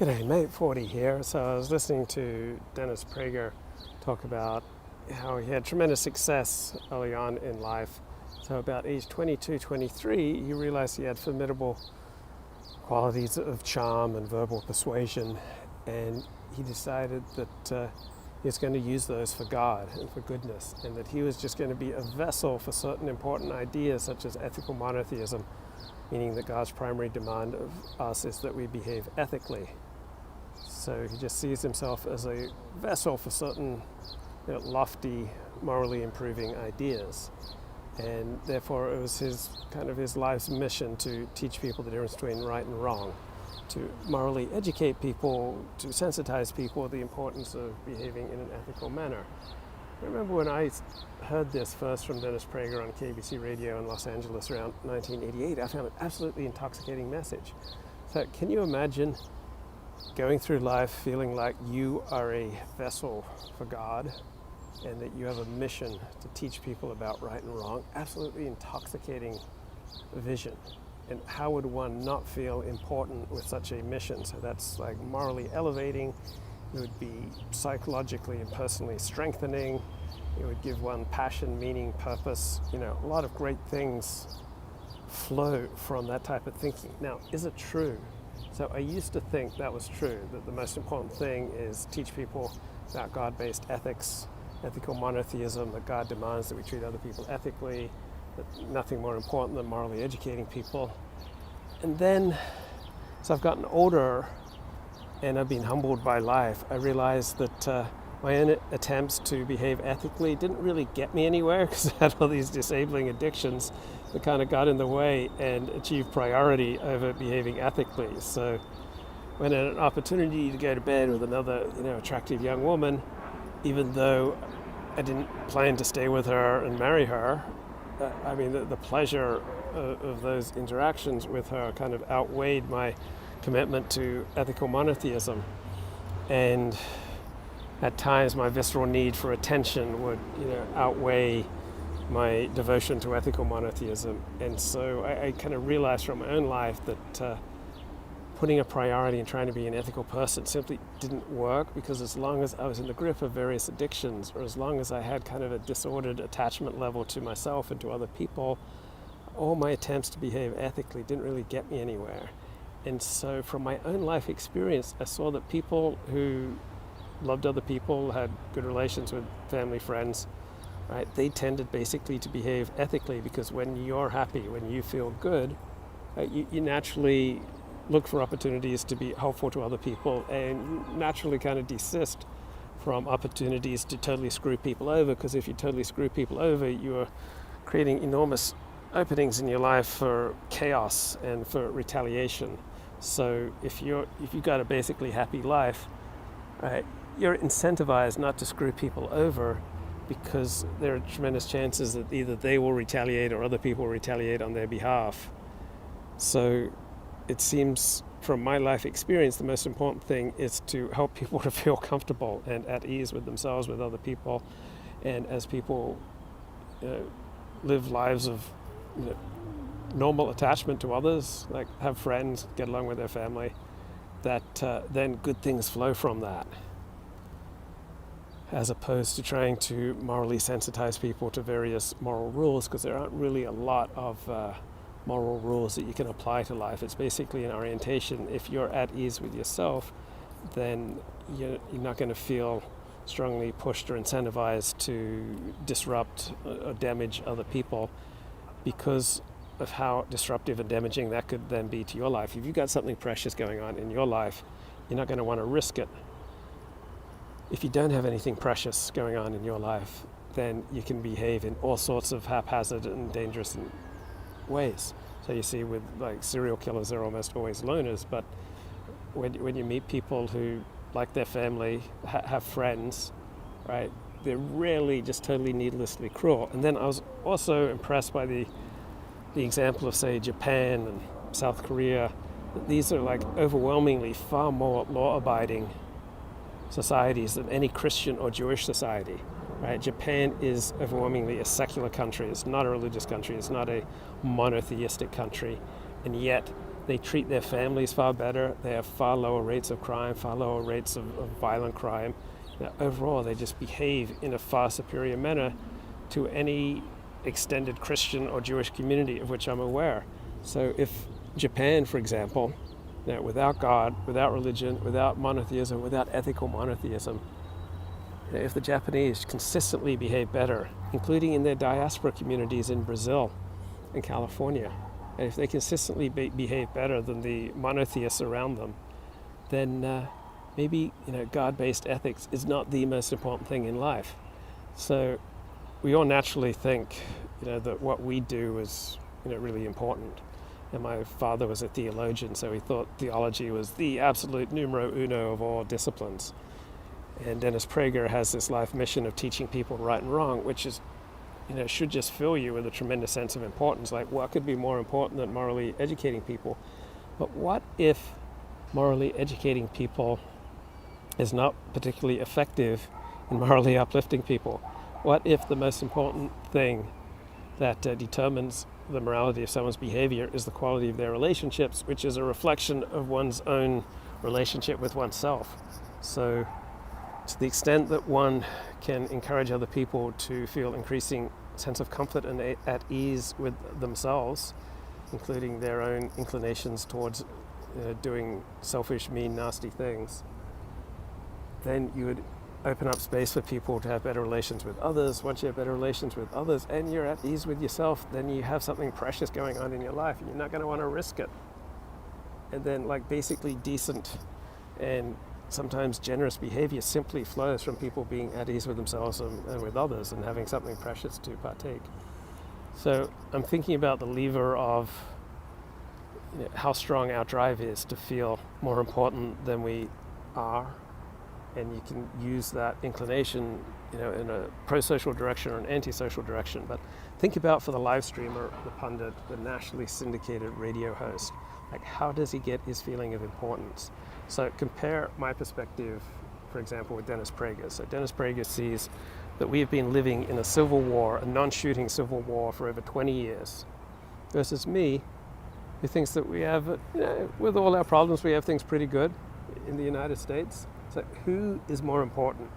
G'day, mate 40 here. So I was listening to Dennis Prager talk about how he had tremendous success early on in life. So about age 22, 23, he realized he had formidable qualities of charm and verbal persuasion, and he decided that he was going to use those for God and for goodness, and that he was just going to be a vessel for certain important ideas such as ethical monotheism, meaning that God's primary demand of us is that we behave ethically. So he just sees himself as a vessel for certain lofty, morally improving ideas. And therefore it was his life's mission to teach people the difference between right and wrong, to morally educate people, to sensitize people with the importance of behaving in an ethical manner. I remember when I heard this first from Dennis Prager on KBC radio in Los Angeles around 1988, I found it an absolutely intoxicating message. So can you imagine going through life feeling like you are a vessel for God and that you have a mission to teach people about right and wrong? Absolutely intoxicating vision. And how would one not feel important with such a mission? So that's like morally elevating. It would be psychologically and personally strengthening. It would give one passion, meaning, purpose. A lot of great things flow from that type of thinking. Now, is it true? So I used to think that was true, that the most important thing is teach people about God-based ethics, ethical monotheism, that God demands that we treat other people ethically, that nothing more important than morally educating people. And then, as I've gotten older, and I've been humbled by life, I realized that my own attempts to behave ethically didn't really get me anywhere because I had all these disabling addictions that kind of got in the way and achieved priority over behaving ethically. So when I had an opportunity to go to bed with another attractive young woman, even though I didn't plan to stay with her and marry her, the pleasure of those interactions with her kind of outweighed my commitment to ethical monotheism. And at times my visceral need for attention would outweigh my devotion to ethical monotheism. And so I kind of realized from my own life that putting a priority and trying to be an ethical person simply didn't work, because as long as I was in the grip of various addictions, or as long as I had kind of a disordered attachment level to myself and to other people, all my attempts to behave ethically didn't really get me anywhere. And so from my own life experience, I saw that people who loved other people, had good relations with family, friends, right? They tended basically to behave ethically, because when you're happy, when you feel good, you naturally look for opportunities to be helpful to other people, and naturally kind of desist from opportunities to totally screw people over, because if you totally screw people over, you're creating enormous openings in your life for chaos and for retaliation. So if you've got a basically happy life, right, you're incentivized not to screw people over, because there are tremendous chances that either they will retaliate or other people will retaliate on their behalf. So it seems from my life experience, the most important thing is to help people to feel comfortable and at ease with themselves, with other people. And as people live lives of normal attachment to others, like have friends, get along with their family, that then good things flow from that, as opposed to trying to morally sensitize people to various moral rules, because there aren't really a lot of moral rules that you can apply to life. It's basically an orientation. If you're at ease with yourself, then you're not going to feel strongly pushed or incentivized to disrupt or damage other people, because of how disruptive and damaging that could then be to your life. If you've got something precious going on in your life, you're not going to want to risk it. If you don't have anything precious going on in your life, then you can behave in all sorts of haphazard and dangerous ways. So you see with like serial killers, they're almost always loners, but when you meet people who, like their family, have friends, right, they're rarely just totally needlessly cruel. And then I was also impressed by the example of, say, Japan and South Korea. These are like overwhelmingly far more law-abiding societies than any Christian or Jewish society, right? Japan is overwhelmingly a secular country. It's not a religious country. It's not a monotheistic country. And yet They treat their families far better. They have far lower rates of crime, far lower rates of violent crime. Overall, they just behave in a far superior manner to any extended Christian or Jewish community of which I'm aware. So if Japan, for example, without God, without religion, without monotheism, without ethical monotheism, if the Japanese consistently behave better, including in their diaspora communities in Brazil and California, and if they consistently behave better than the monotheists around them, then maybe God-based ethics is not the most important thing in life. So we all naturally think that what we do is really important. And my father was a theologian, so he thought theology was the absolute numero uno of all disciplines. And Dennis Prager has this life mission of teaching people right and wrong, which is, should just fill you with a tremendous sense of importance. Like, what could be more important than morally educating people? But what if morally educating people is not particularly effective in morally uplifting people? What if the most important thing that determines the morality of someone's behavior is the quality of their relationships, which is a reflection of one's own relationship with oneself? So to the extent that one can encourage other people to feel increasing sense of comfort and at ease with themselves, including their own inclinations towards doing selfish, mean, nasty things, then you would open up space for people to have better relations with others. Once you have better relations with others and you're at ease with yourself, then you have something precious going on in your life and you're not going to want to risk it. And then basically decent and sometimes generous behavior simply flows from people being at ease with themselves and with others and having something precious to partake. So I'm thinking about the lever of how strong our drive is to feel more important than we are. And you can use that inclination, in a pro-social direction or an anti-social direction. But think about for the live streamer, the pundit, the nationally syndicated radio host. How does he get his feeling of importance? So compare my perspective, for example, with Dennis Prager. So Dennis Prager sees that we have been living in a civil war, a non-shooting civil war for over 20 years, versus me, who thinks that we have, with all our problems, we have things pretty good in the United States. So who is more important?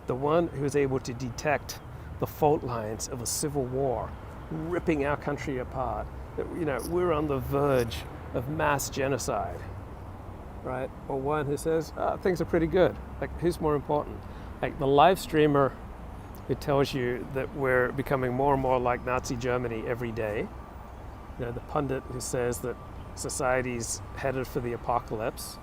The one who is able to detect the fault lines of a civil war, ripping our country apart. We're on the verge of mass genocide, right? Or one who says, things are pretty good. Who's more important? The live streamer who tells you that we're becoming more and more like Nazi Germany every day. The pundit who says that society's headed for the apocalypse.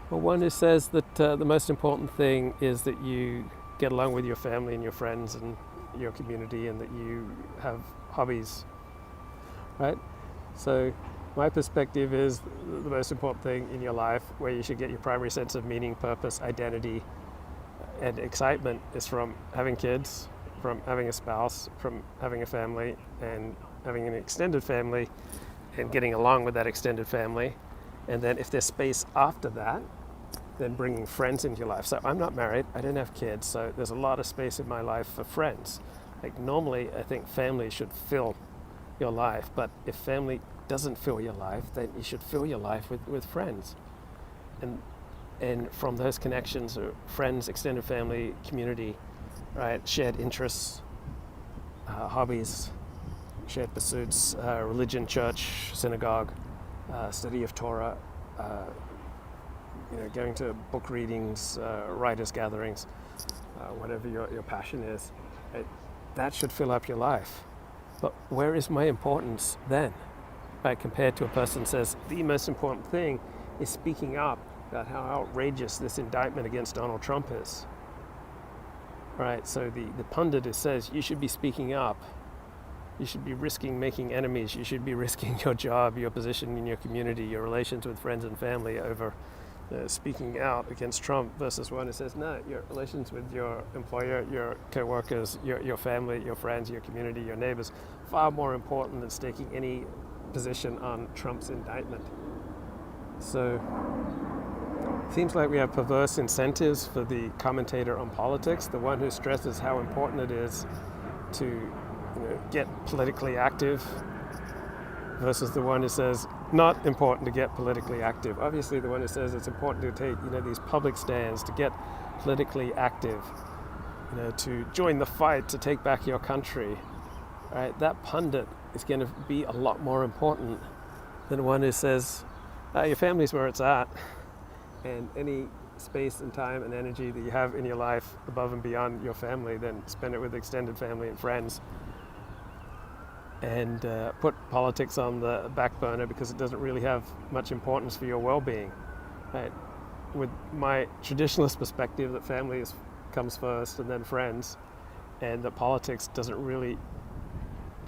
Or one who says that the most important thing is that you get along with your family and your friends and your community and that you have hobbies, right? So my perspective is the most important thing in your life, where you should get your primary sense of meaning, purpose, identity, and excitement, is from having kids, from having a spouse, from having a family and having an extended family and getting along with that extended family. And then if there's space after that, then bringing friends into your life. So I'm not married, I don't have kids, so there's a lot of space in my life for friends. Normally, I think family should fill your life, but if family doesn't fill your life, then you should fill your life with friends. And from those connections, friends, extended family, community, right, shared interests, hobbies, shared pursuits, religion, church, synagogue, study of Torah, going to book readings, writers' gatherings, whatever your passion is, that should fill up your life. But where is my importance then? Right, compared to a person who says the most important thing is speaking up about how outrageous this indictment against Donald Trump is. Right, so the pundit who says you should be speaking up, you should be risking making enemies, you should be risking your job, your position in your community, your relations with friends and family over speaking out against Trump, versus one who says, no, your relations with your employer, your co-workers, your family, your friends, your community, your neighbors, far more important than staking any position on Trump's indictment. So it seems like we have perverse incentives for the commentator on politics, the one who stresses how important it is to get politically active versus the one who says not important to get politically active. Obviously, the one who says it's important to take these public stands, to get politically active, to join the fight, to take back your country. Right? That pundit is going to be a lot more important than one who says your family's where it's at, and any space and time and energy that you have in your life above and beyond your family, then spend it with extended family and friends, and put politics on the back burner because it doesn't really have much importance for your well-being. Right? With my traditionalist perspective that family comes first and then friends, and that politics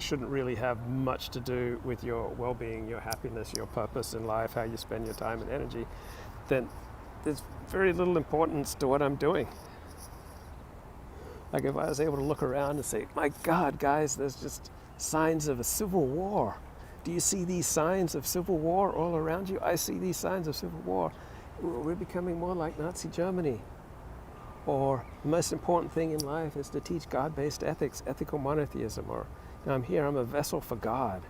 shouldn't really have much to do with your well-being, your happiness, your purpose in life, how you spend your time and energy, then there's very little importance to what I'm doing. Like if I was able to look around and say, my God, guys, there's just signs of a civil war. Do you see these signs of civil war all around you? I see these signs of civil war. We're becoming more like Nazi Germany. Or the most important thing in life is to teach God-based ethics, ethical monotheism. Or I'm here, I'm a vessel for God.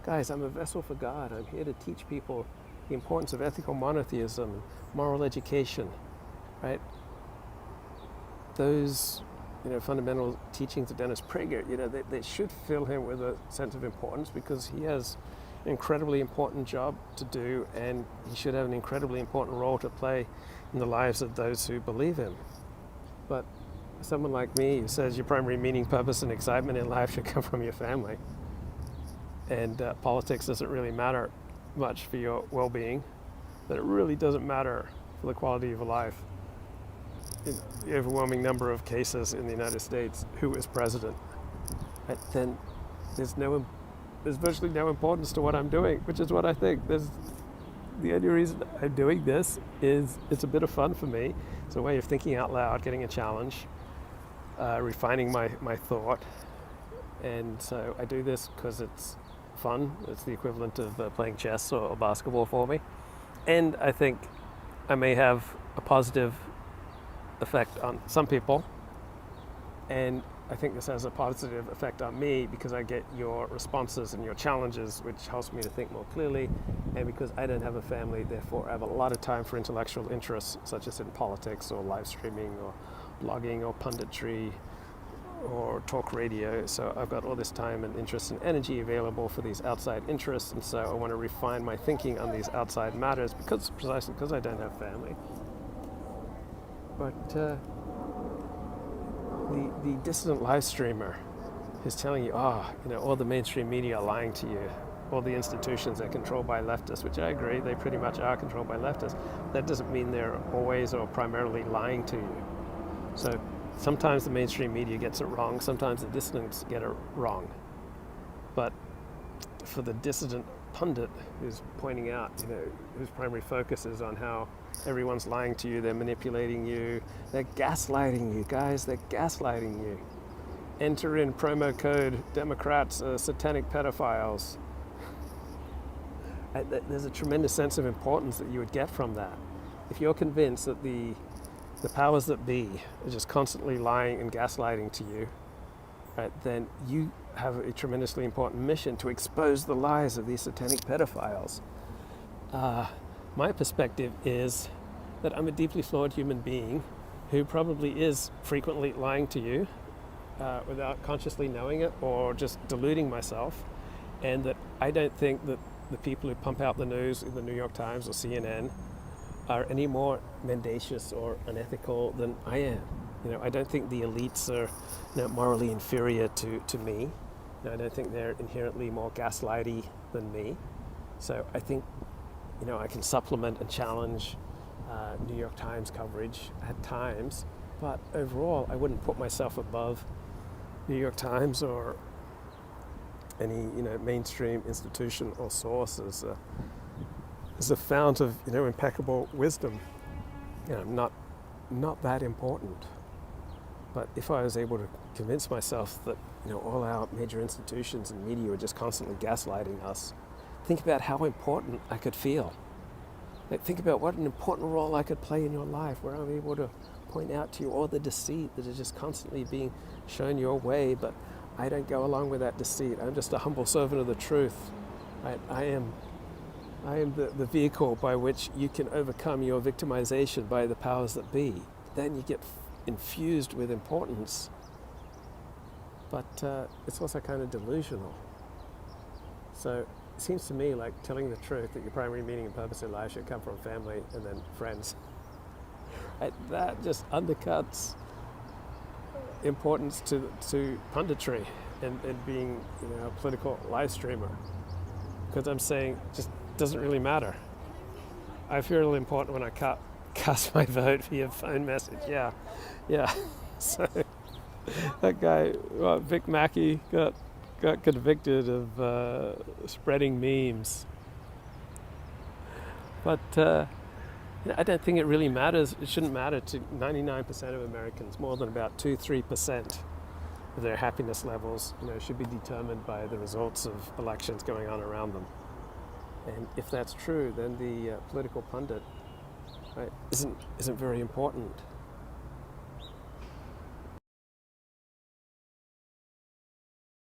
Guys, I'm a vessel for God. I'm here to teach people the importance of ethical monotheism and moral education, right? Those, fundamental teachings of Dennis Prager, they should fill him with a sense of importance because he has an incredibly important job to do, and he should have an incredibly important role to play in the lives of those who believe him. But someone like me who says your primary meaning, purpose, and excitement in life should come from your family, and politics doesn't really matter much for your well-being, that it really doesn't matter for the quality of your life. In the overwhelming number of cases in the United States, who is president? Right? Then there's virtually no importance to what I'm doing, which is what I think. The only reason I'm doing this is it's a bit of fun for me. It's a way of thinking out loud, getting a challenge, refining my thought. And so I do this because it's fun. It's the equivalent of playing chess or basketball for me. And I think I may have a positive effect on some people. And I think this has a positive effect on me because I get your responses and your challenges, which helps me to think more clearly. And because I don't have a family, therefore I have a lot of time for intellectual interests, such as in politics or live streaming or blogging or punditry or talk radio. So I've got all this time and interest and energy available for these outside interests. And so I want to refine my thinking on these outside matters precisely because I don't have family. But the dissident live streamer who's telling you, all the mainstream media are lying to you, all the institutions are controlled by leftists, which I agree, they pretty much are controlled by leftists. That doesn't mean they're always or primarily lying to you. So sometimes the mainstream media gets it wrong, sometimes the dissidents get it wrong. But for the dissident pundit who's pointing out, whose primary focus is on how everyone's lying to you, they're manipulating you, they're gaslighting you, guys, they're gaslighting you. Enter in promo code Democrats, satanic pedophiles. There's a tremendous sense of importance that you would get from that. If you're convinced that the powers that be are just constantly lying and gaslighting to you, right, then you have a tremendously important mission to expose the lies of these satanic pedophiles. My perspective is that I'm a deeply flawed human being who probably is frequently lying to you without consciously knowing it or just deluding myself, and that I don't think that the people who pump out the news in the New York Times or CNN are any more mendacious or unethical than I am. I don't think the elites are morally inferior to me. I don't think they're inherently more gaslighty than me. So I think, I can supplement and challenge New York Times coverage at times, but overall I wouldn't put myself above New York Times or any mainstream institution or source as a fount of impeccable wisdom. Not that important. But if I was able to convince myself that all our major institutions and media are just constantly gaslighting us, think about how important I could feel. Think about what an important role I could play in your life, where I'm able to point out to you all the deceit that is just constantly being shown your way, but I don't go along with that deceit. I'm just a humble servant of the truth. Right? I am the vehicle by which you can overcome your victimization by the powers that be. Then you get infused with importance, but it's also kind of delusional. So it seems to me like telling the truth that your primary meaning and purpose in life should come from family and then friends. Right? That just undercuts importance to punditry and being, a political live streamer. Because I'm saying it just doesn't really matter. I feel important when I cast my vote via phone message. Yeah. So that guy, Vic Mackey, got convicted of spreading memes. But I don't think it really matters. It shouldn't matter to 99% of Americans. More than about 2-3% of their happiness levels, should be determined by the results of elections going on around them. And if that's true, then the political pundit, right, isn't very important.